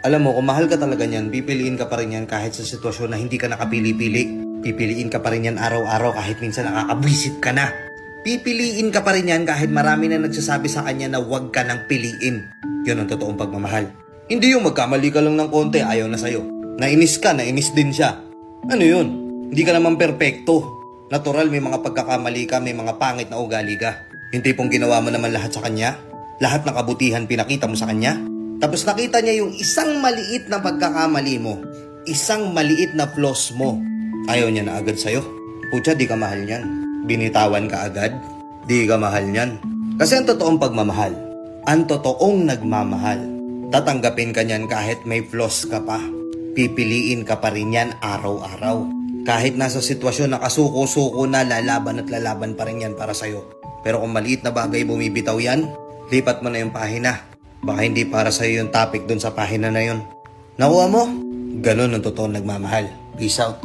Alam mo, kung mahal ka talaga niyan, pipiliin ka pa rin yan kahit sa sitwasyon na hindi ka nakapili-pili. Pipiliin ka pa rin yan araw-araw kahit minsan nakakabwisit ka na. Pipiliin ka pa rin yan kahit marami na nagsasabi sa kanya na huwag ka nang piliin. Yun ang totoong pagmamahal. Hindi yung magkamali ka lang ng konti, ayaw na sa'yo. Nainis ka, nainis din siya. Ano yun? Hindi ka naman perpekto. Natural, may mga pagkakamali ka, may mga pangit na ugali ka. Yung tipong ginawa mo naman lahat sa kanya. Lahat ng kabutihan pinakita mo sa kanya. Tapos nakita niya yung isang maliit na pagkakamali mo. Isang maliit na flaws mo. Ayaw niya na agad sa'yo. Putya, di ka mahal niyan. Binitawan ka agad. Di ka mahal niyan. Kasi ang totoong pagmamahal, ang totoong nagmamahal, tatanggapin ka niyan kahit may flaws ka pa. Pipiliin ka pa rin yan araw-araw. Kahit nasa sitwasyon na kasuko-suko na, lalaban at lalaban pa rin yan para sa'yo. Pero kung maliit na bagay bumibitaw yan, lipat mo na yung pahina. Baka hindi para sa'yo yung topic dun sa pahina na yun. Nakuha mo? Ganun ang totoong nagmamahal. Peace out.